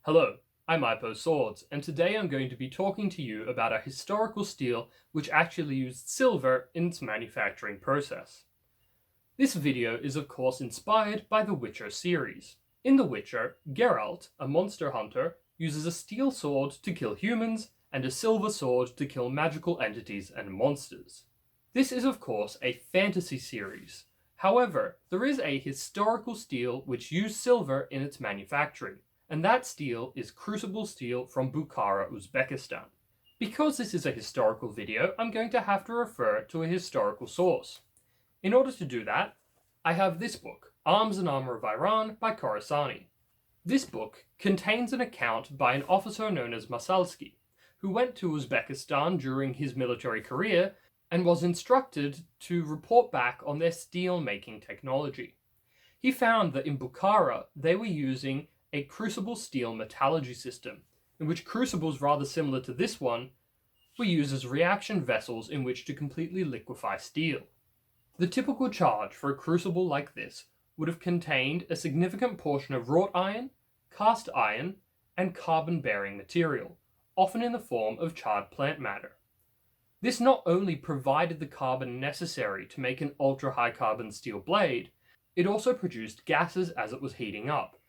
Hello, I'm Ipo Swords, and today I'm going to be talking to you about a historical steel which actually used silver in its manufacturing process. This video is of course inspired by the Witcher series. In The Witcher, Geralt, a monster hunter, uses a steel sword to kill humans and a silver sword to kill magical entities and monsters. This is of course a fantasy series. However, there is a historical steel which used silver in its manufacturing, and that steel is crucible steel from Bukhara, Uzbekistan. Because this is a historical video, I'm going to have to refer to a historical source. In order to do that, I have this book, Arms and Armour of Iran by Khorasani. This book contains an account by an officer known as Massalski, who went to Uzbekistan during his military career and was instructed to report back on their steel-making technology. He found that in Bukhara they were using a crucible steel metallurgy system, in which crucibles rather similar to this one were used as reaction vessels in which to completely liquefy steel. The typical charge for a crucible like this would have contained a significant portion of wrought iron, cast iron, and carbon-bearing material, often in the form of charred plant matter. This not only provided the carbon necessary to make an ultra-high carbon steel blade, it also produced gases as it was heating up,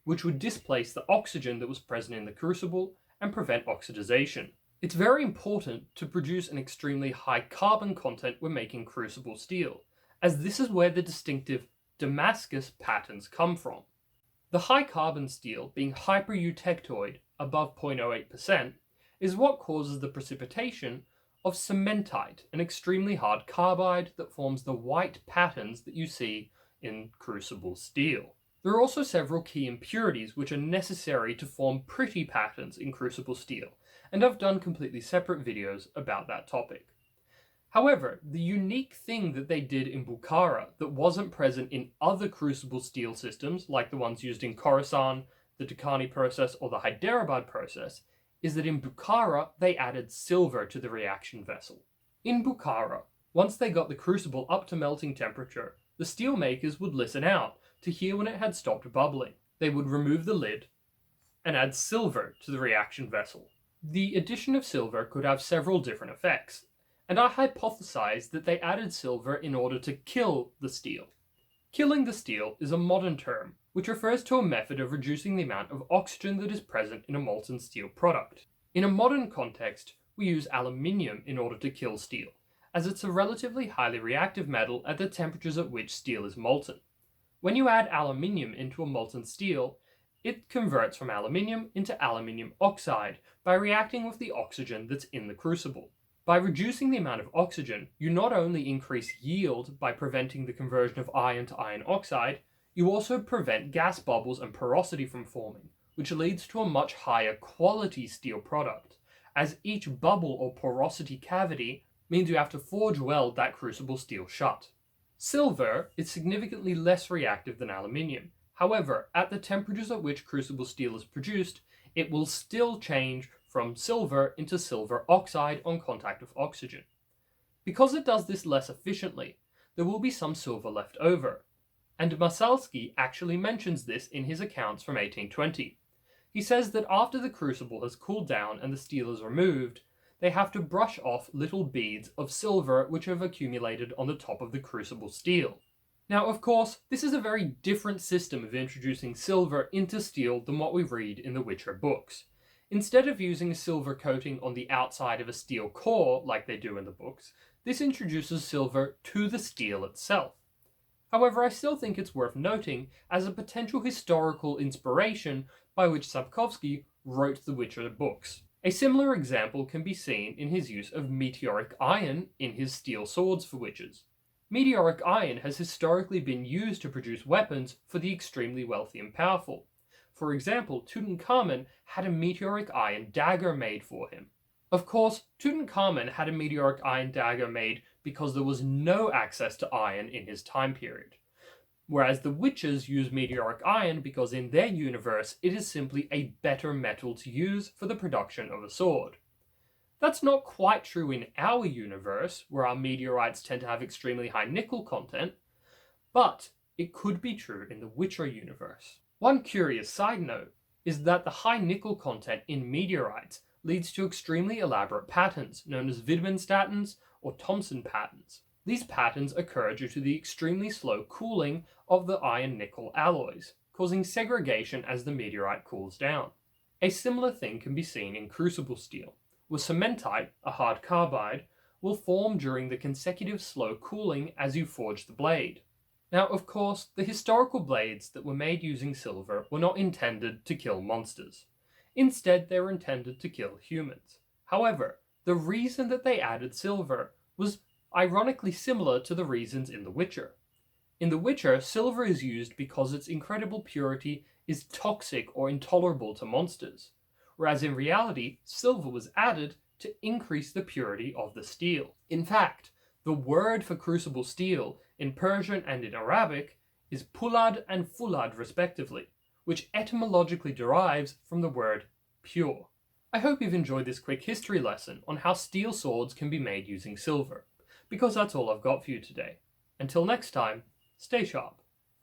which would displace the oxygen that was present in the crucible and prevent oxidization. It's very important to produce an extremely high carbon content when making crucible steel, as this is where the distinctive Damascus patterns come from. The high carbon steel, being hypereutectoid above 0.08%, is what causes the precipitation of cementite, an extremely hard carbide that forms the white patterns that you see in crucible steel. There are also several key impurities which are necessary to form pretty patterns in crucible steel, and I've done completely separate videos about that topic. However, the unique thing that they did in Bukhara that wasn't present in other crucible steel systems, like the ones used in Khorasan, the Dakani process, or the Hyderabad process, is that in Bukhara they added silver to the reaction vessel. In Bukhara, once they got the crucible up to melting temperature, the steelmakers would listen out to hear when it had stopped bubbling. They would remove the lid and add silver to the reaction vessel. The addition of silver could have several different effects, and I hypothesized that they added silver in order to kill the steel. Killing the steel is a modern term, which refers to a method of reducing the amount of oxygen that is present in a molten steel product. In a modern context, we use aluminium in order to kill steel, as it's a relatively highly reactive metal at the temperatures at which steel is molten. When you add aluminium into a molten steel, it converts from aluminium into aluminium oxide by reacting with the oxygen that's in the crucible. By reducing the amount of oxygen, you not only increase yield by preventing the conversion of iron to iron oxide, you also prevent gas bubbles and porosity from forming, which leads to a much higher quality steel product, as each bubble or porosity cavity means you have to forge weld that crucible steel shut. Silver is significantly less reactive than aluminium. However, at the temperatures at which crucible steel is produced, it will still change from silver into silver oxide on contact with oxygen. Because it does this less efficiently, there will be some silver left over, and Massalski actually mentions this in his accounts from 1820. He says that after the crucible has cooled down and the steel is removed, they have to brush off little beads of silver which have accumulated on the top of the crucible steel. Now, of course, this is a very different system of introducing silver into steel than what we read in the Witcher books. Instead of using a silver coating on the outside of a steel core like they do in the books, this introduces silver to the steel itself. However, I still think it's worth noting as a potential historical inspiration by which Sapkowski wrote the Witcher books. A similar example can be seen in his use of meteoric iron in his steel swords for witches. Meteoric iron has historically been used to produce weapons for the extremely wealthy and powerful. For example, Tutankhamun had a meteoric iron dagger made for him. Of course, Tutankhamun had a meteoric iron dagger made because there was no access to iron in his time period. Whereas the witches use meteoric iron because in their universe it is simply a better metal to use for the production of a sword. That's not quite true in our universe, where our meteorites tend to have extremely high nickel content, but it could be true in the Witcher universe. One curious side note is that the high nickel content in meteorites leads to extremely elaborate patterns known as Widmanstätten or Thomson patterns. These patterns occur due to the extremely slow cooling of the iron-nickel alloys, causing segregation as the meteorite cools down. A similar thing can be seen in crucible steel, where cementite, a hard carbide, will form during the consecutive slow cooling as you forge the blade. Now, of course, the historical blades that were made using silver were not intended to kill monsters. Instead, they were intended to kill humans. However, the reason that they added silver was ironically similar to the reasons in The Witcher. In The Witcher, silver is used because its incredible purity is toxic or intolerable to monsters, whereas in reality, silver was added to increase the purity of the steel. In fact, the word for crucible steel in Persian and in Arabic is pulad and fulad respectively, which etymologically derives from the word pure. I hope you've enjoyed this quick history lesson on how steel swords can be made using silver, because that's all I've got for you today. Until next time, stay sharp.